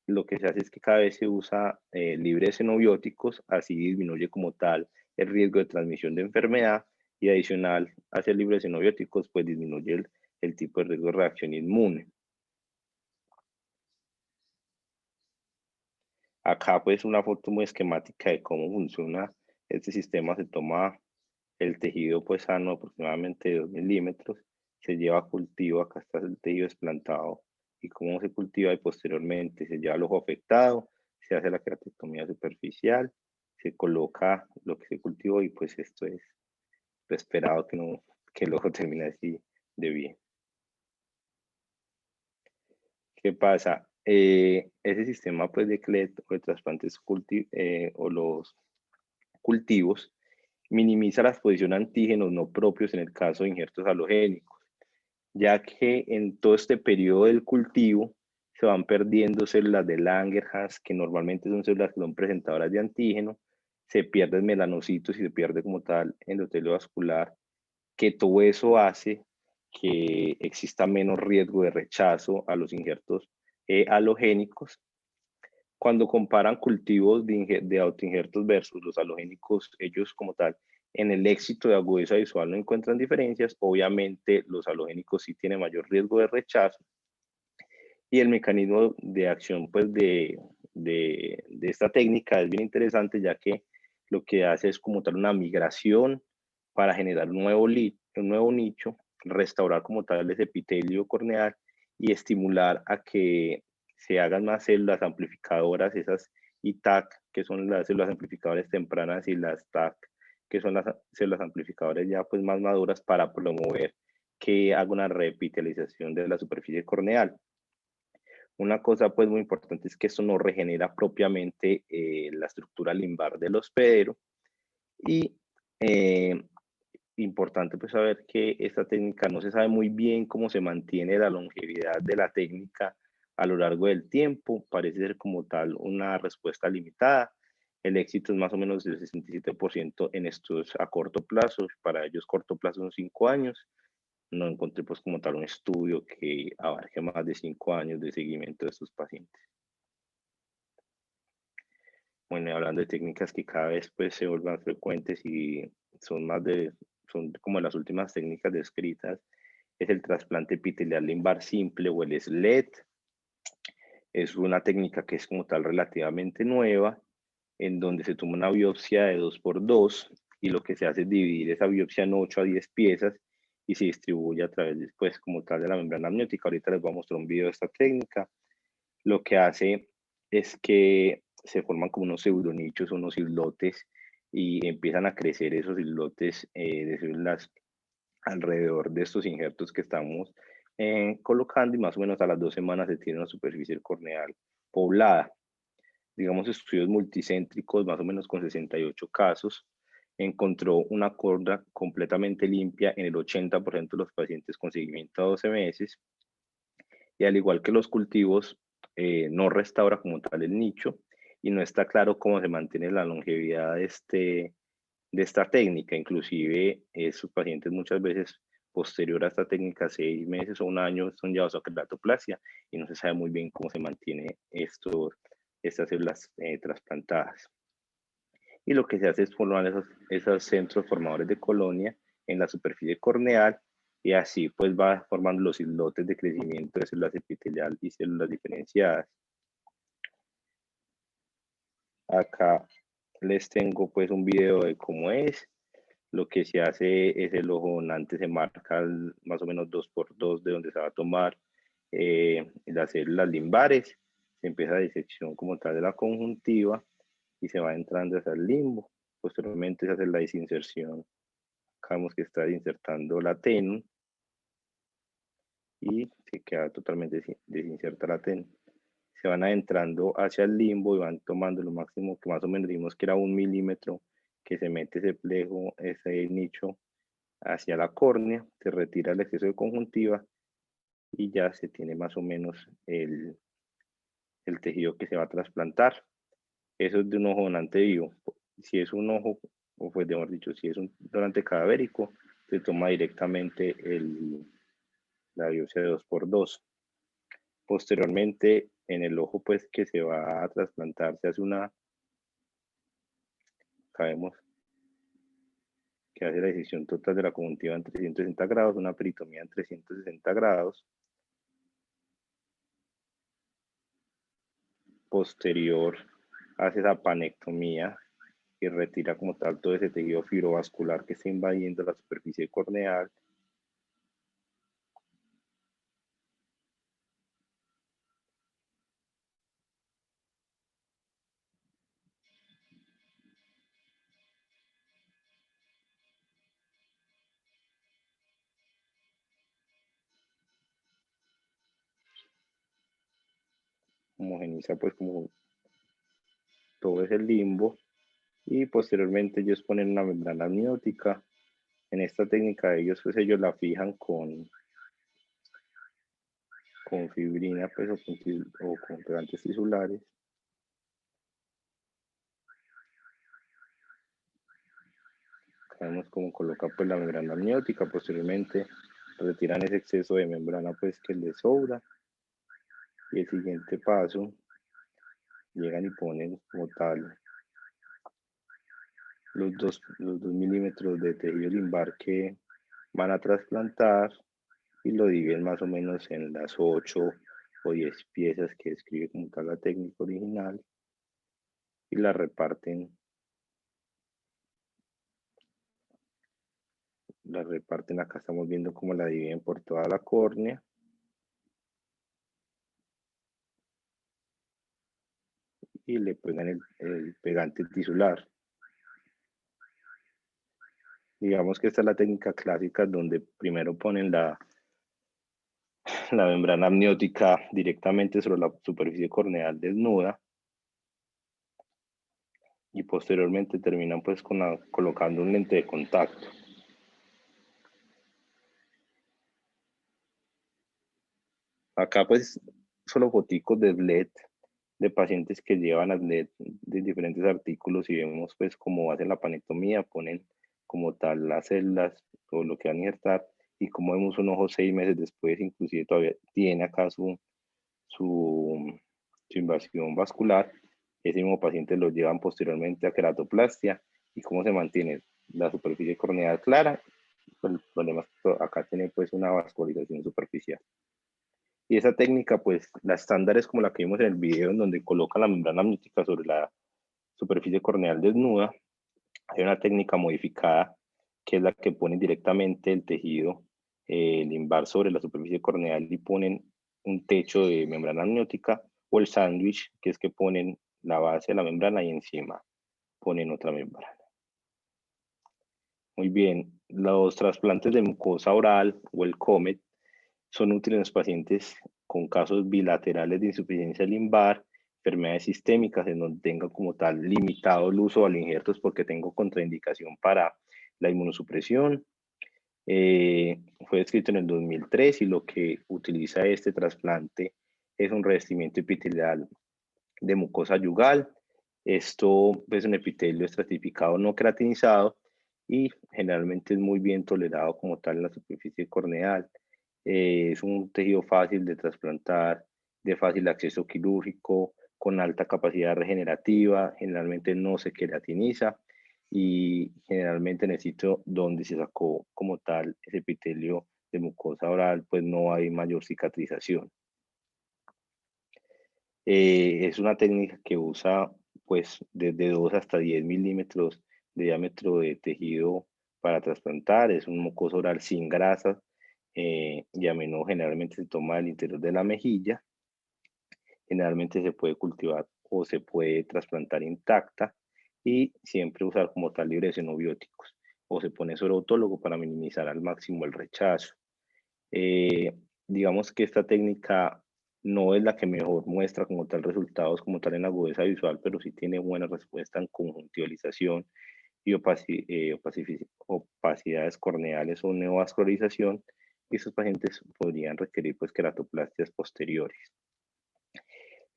lo que se hace es que cada vez se usa libres xenobióticos, así disminuye como tal el riesgo de transmisión de enfermedad, y adicional a hacer libres xenobióticos pues disminuye el tipo de riesgo de reacción inmune. Acá pues una foto muy esquemática de cómo funciona este sistema. Se toma el tejido pues sano, aproximadamente 2 milímetros, se lleva a cultivo, acá está el tejido desplantado y cómo se cultiva, y posteriormente se lleva al ojo afectado, se hace la queratektomía superficial, se coloca lo que se cultivó, y pues esto es lo esperado, que el ojo termine así de bien. ¿Qué pasa? Ese sistema pues de CLET o de trasplantes o los cultivos minimiza la exposición a antígenos no propios en el caso de injertos halogénicos, ya que en todo este periodo del cultivo se van perdiendo células de Langerhans, que normalmente son células que son presentadoras de antígeno, se pierden melanocitos y se pierde como tal endotelio vascular, que todo eso hace que exista menos riesgo de rechazo a los injertos halogénicos. Cuando comparan cultivos de autoinjertos versus los halogénicos, ellos como tal, en el éxito de agudeza visual no encuentran diferencias. Obviamente los halogénicos sí tienen mayor riesgo de rechazo. Y el mecanismo de acción pues, de esta técnica es bien interesante, ya que lo que hace es como tal una migración para generar un nuevo nicho, restaurar como tal ese epitelio corneal y estimular a que se hagan más células amplificadoras, esas ITAC, que son las células amplificadoras tempranas, y las TAC, que son las células amplificadoras ya pues más maduras, para promover que haga una reepitelización de la superficie corneal. Una cosa pues muy importante es que esto no regenera propiamente la estructura limbar del hospedero, y importante pues saber que esta técnica no se sabe muy bien cómo se mantiene la longevidad de la técnica a lo largo del tiempo. Parece ser como tal una respuesta limitada. El éxito es más o menos del 67% en estudios a corto plazo. Para ellos corto plazo son 5 años. No encontré pues como tal un estudio que abarque más de 5 años de seguimiento de estos pacientes. Bueno, hablando de técnicas que cada vez pues se vuelven frecuentes y son como las últimas técnicas descritas, es el trasplante epitelial limbar simple, o el SLET. Es una técnica que es como tal relativamente nueva, en donde se toma una biopsia de 2x2 y lo que se hace es dividir esa biopsia en 8 a 10 piezas y se distribuye a través después como tal de la membrana amniótica. Ahorita les voy a mostrar un video de esta técnica. Lo que hace es que se forman como unos pseudonichos, unos islotes, y empiezan a crecer esos islotes de células alrededor de estos injertos que estamos colocando, y más o menos a las 2 semanas se tiene una superficie corneal poblada. Digamos, estudios multicéntricos, más o menos con 68 casos, encontró una corda completamente limpia en el 80% de los pacientes con seguimiento a 12 meses, y al igual que los cultivos, no restaura como tal el nicho, y no está claro cómo se mantiene la longevidad de esta técnica. Inclusive sus pacientes muchas veces posterior a esta técnica, 6 meses o un año, son llevados a queratoplasia y no se sabe muy bien cómo se mantiene estas células trasplantadas. Y lo que se hace es formar esos centros formadores de colonia en la superficie corneal, y así pues va formando los islotes de crecimiento de células epitelial y células diferenciadas. Acá les tengo pues un video de cómo es. Lo que se hace es el ojo donante se marca más o menos 2x2 de donde se va a tomar las células limbares. Se empieza la disección como tal de la conjuntiva y se va entrando hacia el limbo. Posteriormente se hace la desinserción. Acá vemos que está insertando la TEN y se queda totalmente desinserta la TEN. Se van adentrando hacia el limbo y van tomando lo máximo, que más o menos dimos que era 1 milímetro, que se mete ese plejo, ese nicho hacia la córnea, se retira el exceso de conjuntiva y ya se tiene más o menos el tejido que se va a trasplantar. Eso es de un ojo donante vivo. Si es un ojo, o pues mejor dicho, si es un donante cadavérico, se toma directamente la biopsia de 2x2. Posteriormente, en el ojo pues que se va a trasplantar, se hace sabemos que hace la disección total de la conjuntiva en 360 grados, una peritomía en 360 grados. Posterior hace esa panectomía y retira como tal todo ese tejido fibrovascular que está invadiendo la superficie corneal. Homogeniza pues como todo ese limbo, y posteriormente ellos ponen una membrana amniótica. En esta técnica ellos la fijan con con fibrina pues, o con pegantes tisulares. Acá vemos cómo coloca pues la membrana amniótica, posteriormente retiran ese exceso de membrana pues que les sobra, y el siguiente paso llegan y ponen como tal los dos milímetros de tejido limbar que van a trasplantar y lo dividen más o menos en las 8 o 10 piezas que describe como tal la técnica original y la reparten. Acá estamos viendo cómo la dividen por toda la córnea. Y le pegan el pegante tisular. Digamos que esta es la técnica clásica donde primero ponen la membrana amniótica directamente sobre la superficie corneal desnuda y posteriormente terminan pues colocando un lente de contacto. Acá pues solo foticos de SLED de pacientes que llevan a SLED de diferentes artículos y vemos pues cómo hacen la panectomía, ponen como tal las células o lo que van a injertar y como vemos un ojo 6 meses después inclusive todavía tiene acá su invasión vascular. Ese mismo paciente lo llevan posteriormente a queratoplastia y cómo se mantiene la superficie corneal clara. El problema es que acá tiene pues una vascularización superficial. Y esa técnica, pues, la estándar es como la que vimos en el video, en donde coloca la membrana amniótica sobre la superficie corneal desnuda. Hay una técnica modificada, que es la que ponen directamente el tejido limbar sobre la superficie corneal y ponen un techo de membrana amniótica, o el sándwich, que es que ponen la base de la membrana y encima ponen otra membrana. Muy bien, los trasplantes de mucosa oral o el COMET son útiles en los pacientes con casos bilaterales de insuficiencia limbar, enfermedades sistémicas en donde tenga como tal limitado el uso de injertos porque tengo contraindicación para la inmunosupresión. Fue descrito en el 2003 y lo que utiliza este trasplante es un revestimiento epitelial de mucosa yugal. Esto es un epitelio estratificado no queratinizado y generalmente es muy bien tolerado como tal en la superficie corneal. Es un tejido fácil de trasplantar, de fácil acceso quirúrgico, con alta capacidad regenerativa, generalmente no se queratiniza y generalmente en el sitio donde se sacó como tal ese epitelio de mucosa oral, pues no hay mayor cicatrización. Es una técnica que usa pues desde 2 hasta 10 milímetros de diámetro de tejido para trasplantar. Es un mucoso oral sin grasa y a menudo generalmente se toma del interior de la mejilla. Generalmente se puede cultivar o se puede trasplantar intacta y siempre usar como tal libres xenobióticos o se pone sobre autólogo para minimizar al máximo el rechazo. Digamos que esta técnica no es la que mejor muestra como tal resultados como tal en agudeza visual, pero sí tiene buena respuesta en conjuntivalización y opacidades corneales o neovascularización, y estos pacientes podrían requerir pues queratoplastias posteriores.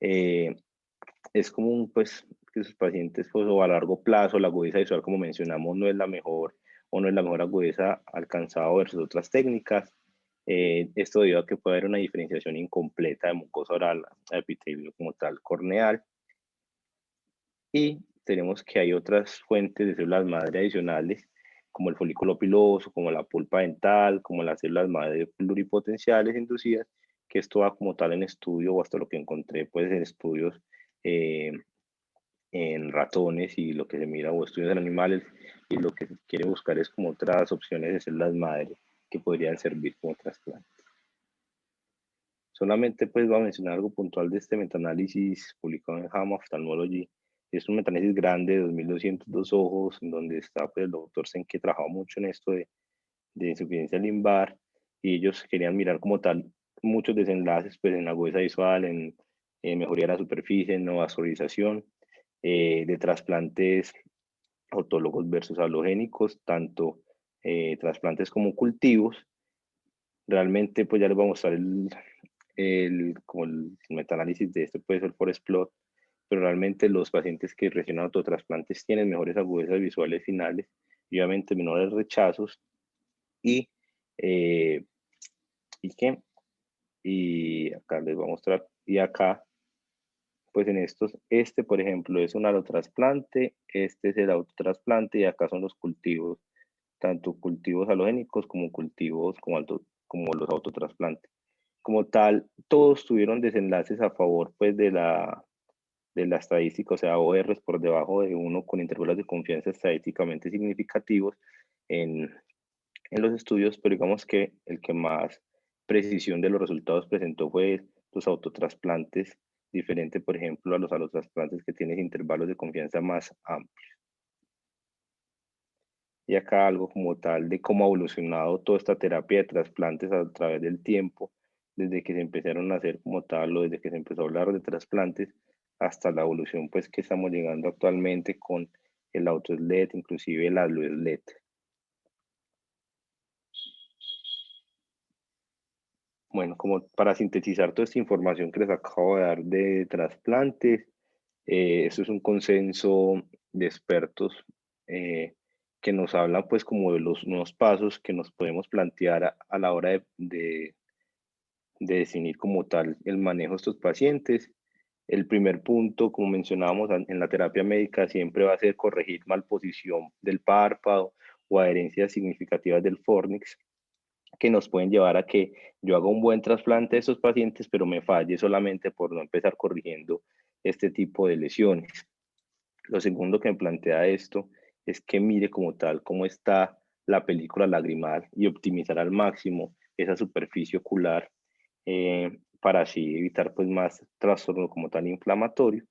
Es común pues que sus pacientes pues, o a largo plazo la agudeza visual, como mencionamos, no es la mejor o no es la mejor agudeza alcanzada versus otras técnicas. Esto debido a que puede haber una diferenciación incompleta de mucosa oral a epitelio como tal corneal. Y tenemos que hay otras fuentes de células madre adicionales, como el folículo piloso, como la pulpa dental, como las células madre pluripotenciales inducidas, que esto va como tal en estudio, o hasta lo que encontré pues en estudios en ratones y lo que se mira, o estudios en animales, y lo que se quiere buscar es como otras opciones de células madre que podrían servir como trasplante. Solamente pues voy a mencionar algo puntual de este metaanálisis publicado en JAMA Ophthalmology. Es un metaanálisis grande de 2.202 ojos, en donde está pues, el doctor Sen, que trabajó mucho en esto de insuficiencia limbar, y ellos querían mirar como tal muchos desenlaces pues, en agudeza visual, en mejoría de la superficie, en neovascularización, de trasplantes autológos versus halogénicos, tanto trasplantes como cultivos. Realmente pues ya les voy a mostrar como el metanálisis de este puede ser por Explore, pero realmente los pacientes que reciben autotrasplantes tienen mejores agudezas visuales finales y obviamente menores rechazos y, eh, ¿y qué? Y acá les voy a mostrar, y acá, pues en estos, este por ejemplo es un allotrasplante, este es el autotrasplante y acá son los cultivos, tanto cultivos halogénicos como cultivos como los autotrasplantes. Como tal, todos tuvieron desenlaces a favor pues de la estadística, o sea, ORs por debajo de 1 con intervalos de confianza estadísticamente significativos en, en los estudios, pero digamos que el que más precisión de los resultados presentó fue los autotrasplantes, diferente, por ejemplo, a los allotrasplantes que tienen intervalos de confianza más amplios. Y acá algo como tal de cómo ha evolucionado toda esta terapia de trasplantes a través del tiempo, desde que se empezaron a hacer como tal o desde que se empezó a hablar de trasplantes hasta la evolución pues que estamos llegando actualmente con el autoslet, inclusive el alloSLED. Bueno, como para sintetizar toda esta información que les acabo de dar de trasplantes, esto es un consenso de expertos que nos hablan pues como de los nuevos pasos que nos podemos plantear a la hora de definir como tal el manejo de estos pacientes. El primer punto, como mencionábamos en la terapia médica, siempre va a ser corregir malposición del párpado o adherencias significativas del fornix, que nos pueden llevar a que yo haga un buen trasplante de estos pacientes, pero me falle solamente por no empezar corrigiendo este tipo de lesiones. Lo segundo que me plantea esto es que mire como tal cómo está la película lagrimal y optimizar al máximo esa superficie ocular para así evitar pues más trastorno como tal inflamatorio.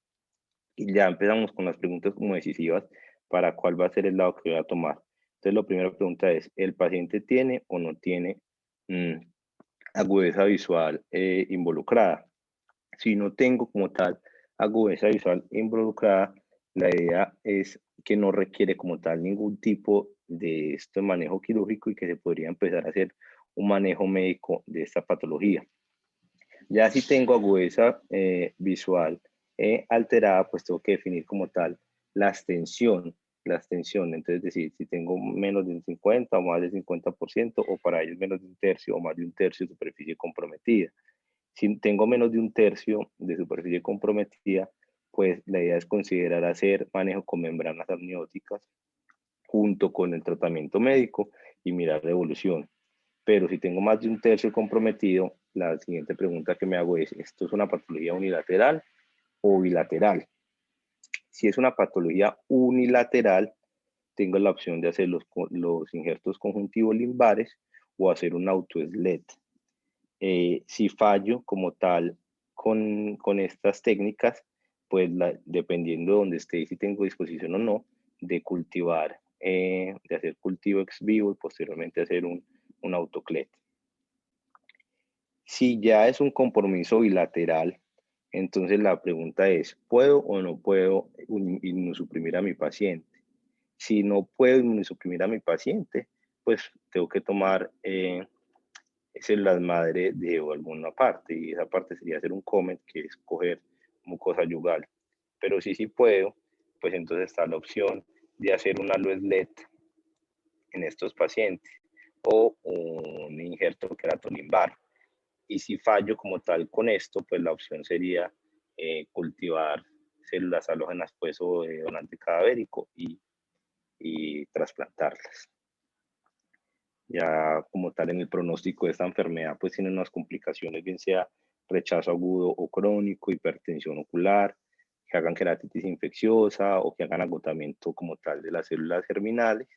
Y ya empezamos con las preguntas como decisivas para cuál va a ser el lado que voy a tomar. Entonces, la primera pregunta es, ¿el paciente tiene o no tiene mm, agudeza visual involucrada? Si no tengo como tal agudeza visual involucrada, la idea es que no requiere como tal ningún tipo de este manejo quirúrgico y que se podría empezar a hacer un manejo médico de esta patología. Ya si tengo agudeza visual alterada, pues tengo que definir como tal la extensión, la extensión. Entonces, decir, si tengo menos de un 50 o más del 50%, o para ellos menos de un tercio o más de un tercio de superficie comprometida. Si tengo menos de un tercio de superficie comprometida, pues la idea es considerar hacer manejo con membranas amnióticas junto con el tratamiento médico y mirar la evolución. Pero si tengo más de un tercio comprometido, la siguiente pregunta que me hago es, ¿esto es una patología unilateral o bilateral? Si es una patología unilateral, tengo la opción de hacer los injertos conjuntivos limbares o hacer un autoslet. Si fallo como tal con estas técnicas, pues dependiendo de donde esté y si tengo disposición o no, de cultivar, de hacer cultivo ex vivo y posteriormente hacer un autoclet. Si ya es un compromiso bilateral, entonces la pregunta es, ¿puedo o no puedo inmunosuprimir a mi paciente? Si no puedo inmunosuprimir a mi paciente, pues tengo que tomar células madre de alguna parte, y esa parte sería hacer un comment, que es coger mucosa yugal. Pero si puedo, pues entonces está la opción de hacer una LUESLET en estos pacientes o un injerto queratolimbar. Y si fallo como tal con esto, pues la opción sería cultivar células halógenas pues o de donante cadavérico y trasplantarlas. Ya como tal en el pronóstico de esta enfermedad pues tiene unas complicaciones, bien sea rechazo agudo o crónico, hipertensión ocular, que hagan queratitis infecciosa o que hagan agotamiento como tal de las células germinales.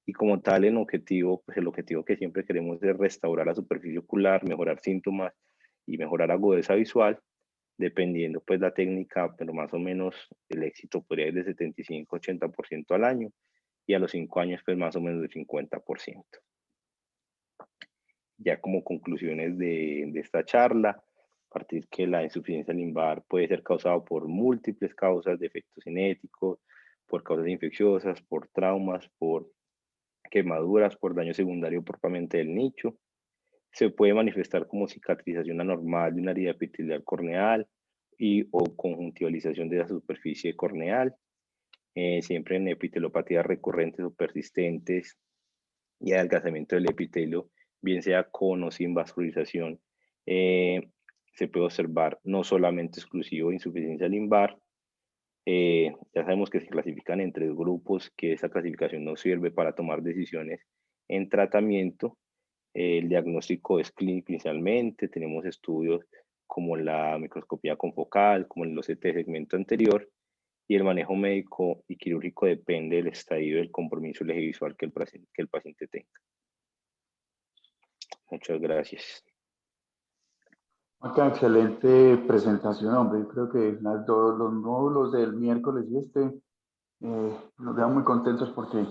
Y como tal, en objetivo, pues el objetivo que siempre queremos es restaurar la superficie ocular, mejorar síntomas y mejorar agudeza visual, dependiendo pues la técnica, pero más o menos el éxito podría ir de 75-80% al año y a los 5 años pues más o menos de 50%. Ya como conclusiones de esta charla, a partir que la insuficiencia limbar puede ser causada por múltiples causas, defectos genéticos, por causas infecciosas, por traumas, por quemaduras, por daño secundario propiamente del nicho. Se puede manifestar como cicatrización anormal de una herida epitelial corneal o conjuntivalización de la superficie corneal, siempre en epitelopatías recurrentes o persistentes y adelgazamiento del epitelio, bien sea con o sin vascularización. Se puede observar no solamente exclusivo de insuficiencia limbar. Ya sabemos que se clasifican en 3 grupos, que esa clasificación nos sirve para tomar decisiones en tratamiento. El diagnóstico es clínico inicialmente, tenemos estudios como la microscopía confocal, como el OCT de segmento anterior, y el manejo médico y quirúrgico depende del estadio del compromiso del eje visual que el paciente tenga. Muchas gracias. Acá, excelente presentación, hombre. Yo creo que los módulos del miércoles y nos dejan muy contentos porque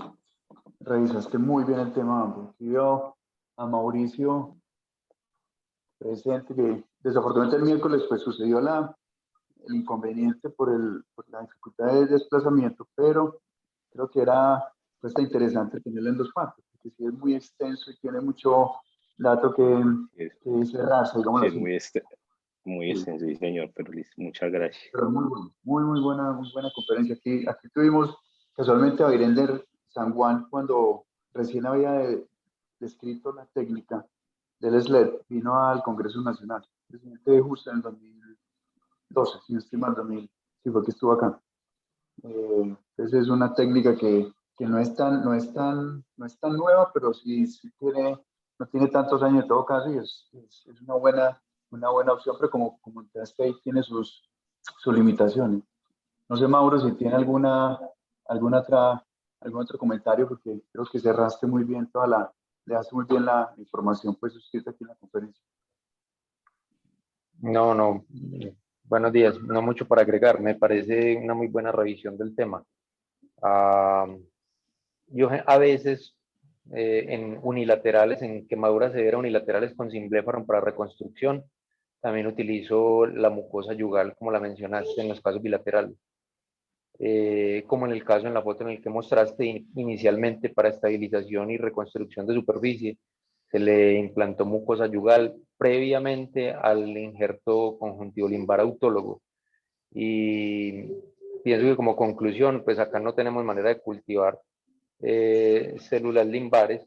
revisaste muy bien el tema, hombre. Aquí veo a Mauricio presente, que desafortunadamente el miércoles pues sucedió el inconveniente por la dificultad de desplazamiento, pero creo que era pues, interesante tenerlo en 2 partes, porque sí es muy extenso y tiene mucho dato que cerrarse, digámoslo Sí, es así. muy extenso, sí, señor, pero muchas gracias. Pero muy buena conferencia. Aquí tuvimos casualmente a Virender San Juan cuando recién había descrito la técnica del SLED, vino al Congreso Nacional, presidente justo en el 2012, si no estoy mal, 2000, sí fue que estuvo acá. Entonces es una técnica que no es tan nueva, pero sí no tiene tantos años en todo caso y es una buena opción, pero como entraste tiene sus limitaciones. No sé, Mauro, si tiene algún otro comentario, porque creo que cerraste muy bien le das muy bien la información pues suscrita aquí en la conferencia. No, buenos días, no mucho para agregar, me parece una muy buena revisión del tema. Yo a veces en unilaterales, en quemaduras severas unilaterales con Symblefaron para reconstrucción, también utilizo la mucosa yugal, como la mencionaste, en los casos bilaterales. Como en el caso en la foto en el que mostraste inicialmente para estabilización y reconstrucción de superficie, se le implantó mucosa yugal previamente al injerto conjuntivo limbar autólogo. Y pienso que como conclusión, pues acá no tenemos manera de cultivar células limbares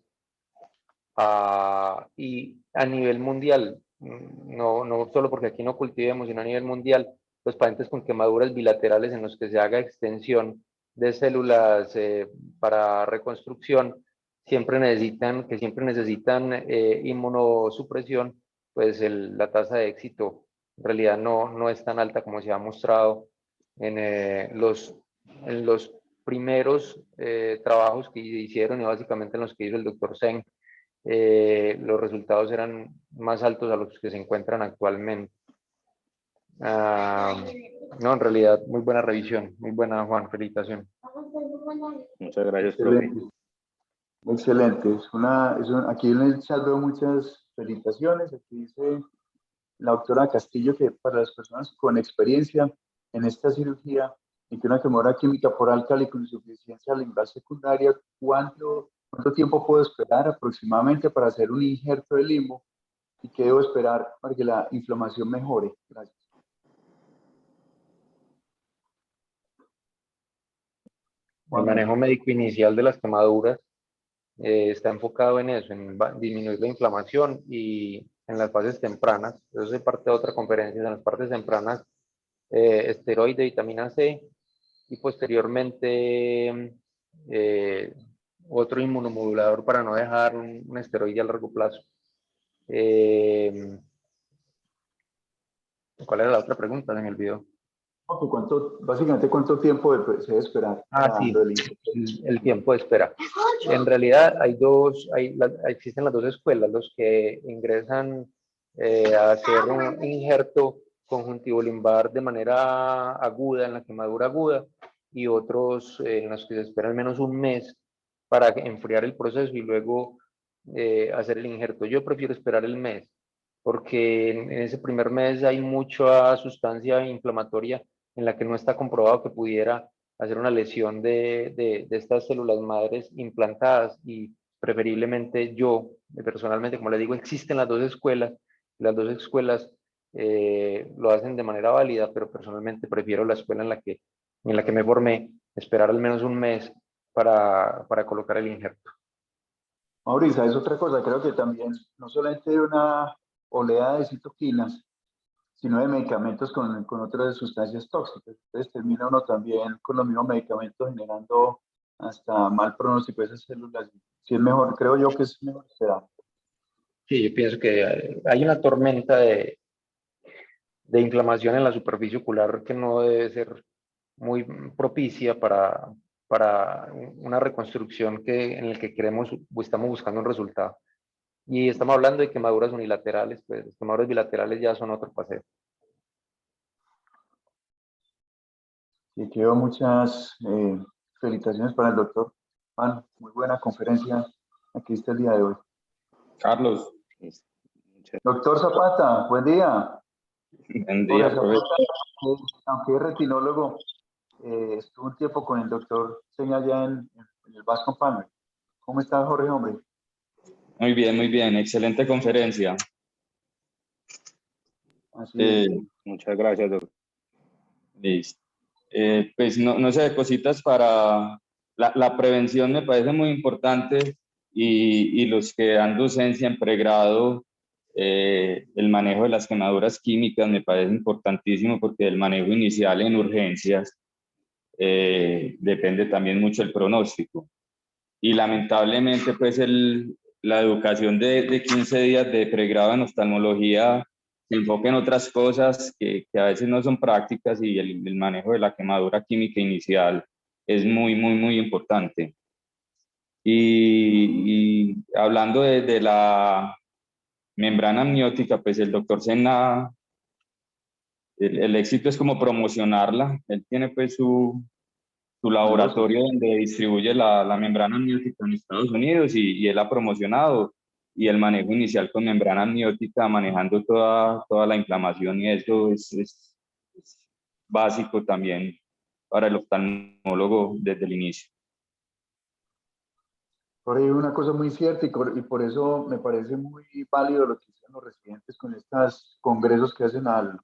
y a nivel mundial, no solo porque aquí no cultivemos, sino a nivel mundial, los pacientes con quemaduras bilaterales en los que se haga extensión de células para reconstrucción, siempre necesitan inmunosupresión, pues la tasa de éxito en realidad no es tan alta como se ha mostrado en los primeros trabajos que hicieron y básicamente en los que hizo el doctor Zeng. Los resultados eran más altos a los que se encuentran actualmente. No, en realidad, muy buena revisión, muy buena, Juan, felicitación. Muchas gracias, profe. Excelente. Aquí en el chat veo muchas felicitaciones. Aquí dice la doctora Castillo que para las personas con experiencia en esta cirugía y que una quemadura química por álcali con insuficiencia limbar secundaria, ¿cuánto tiempo puedo esperar aproximadamente para hacer un injerto de limbo y qué debo esperar para que la inflamación mejore? Gracias. El manejo médico inicial de las quemaduras está enfocado en eso, en disminuir la inflamación y en las fases tempranas. Eso es parte de otra conferencia, en las partes tempranas, esteroide, vitamina C y posteriormente otro inmunomodulador para no dejar un esteroide a largo plazo. ¿Cuál era la otra pregunta? Se me olvidó. Básicamente, ¿cuánto tiempo se debe esperar? Sí, el tiempo de espera. En realidad existen las 2 escuelas, los que ingresan a hacer un injerto conjuntivo limbar de manera aguda, en la quemadura aguda, y otros en los que se espera al menos un mes para enfriar el proceso y luego hacer el injerto. Yo prefiero esperar el mes, porque en ese primer mes hay mucha sustancia inflamatoria en la que no está comprobado que pudiera hacer una lesión de estas células madres implantadas y preferiblemente yo, personalmente, como les digo, existen las dos escuelas lo hacen de manera válida, pero personalmente prefiero la escuela en la que me formé, esperar al menos un mes para colocar el injerto. Mauricio, es otra cosa, creo que también no solamente hay una oleada de citoquinas, sino de medicamentos con otras sustancias tóxicas. Entonces termina uno también con los mismos medicamentos generando hasta mal pronóstico de esas células. Sí es mejor, creo yo que es mejor esperar. Sí, yo pienso que hay una tormenta de inflamación en la superficie ocular que no debe ser muy propicia para una reconstrucción en la que queremos o estamos buscando un resultado. Y estamos hablando de quemaduras unilaterales, pues las quemaduras bilaterales ya son otro paseo. Y quiero muchas felicitaciones para el doctor Juan. Muy buena conferencia aquí está el día de hoy. Carlos. Doctor Zapata, buen día. Buen día, Zapata, aunque es retinólogo, estuvo un tiempo con el doctor Seña allá en el Basque Palmer. ¿Cómo está, Jorge, hombre? Muy bien. Excelente conferencia. Así es. Muchas gracias, doctor. Listo. Pues no sé, cositas para la prevención me parece muy importante y los que dan docencia en pregrado, el manejo de las quemaduras químicas me parece importantísimo porque el manejo inicial en urgencias depende también mucho del pronóstico. Y lamentablemente pues la educación de 15 días de pregrado en oftalmología se enfoca en otras cosas que a veces no son prácticas y el manejo de la quemadura química inicial es muy importante. Y hablando de la membrana amniótica, pues el doctor Senna, el éxito es como promocionarla. Él tiene pues su laboratorio donde distribuye la membrana amniótica en Estados Unidos y él ha promocionado y el manejo inicial con membrana amniótica, manejando toda la inflamación y eso es básico también para el oftalmólogo desde el inicio. Por ahí una cosa muy cierta y por eso me parece muy válido lo que hacen los residentes con estos congresos que hacen al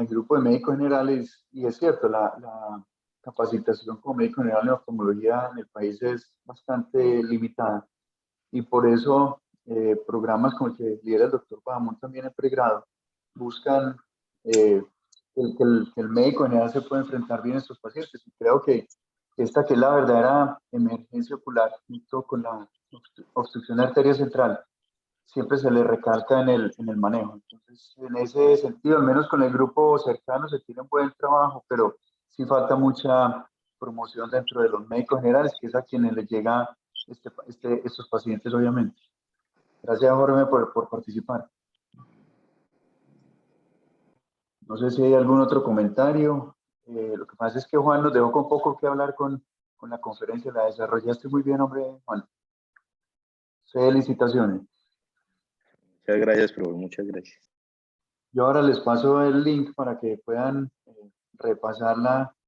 grupo de médicos generales. Y es cierto, la capacitación como médico general en oftalmología en el país es bastante limitada. Y por eso programas como el que lidera el doctor Bajamón también en pregrado buscan que el médico general se pueda enfrentar bien a estos pacientes. Y creo que esta que es la verdadera emergencia ocular, junto con la obstrucción de arteria central, siempre se le recalca en el manejo. Entonces, en ese sentido, al menos con el grupo cercano, se tiene un buen trabajo, pero sí falta mucha promoción dentro de los médicos generales, que es a quienes les llega estos pacientes, obviamente. Gracias, Jorge, por participar. No sé si hay algún otro comentario. Lo que pasa es que Juan nos dejó con poco que hablar con la conferencia. La desarrollaste muy bien, hombre, Juan. Felicitaciones. Muchas gracias, profe. Muchas gracias. Yo ahora les paso el link para que puedan repasar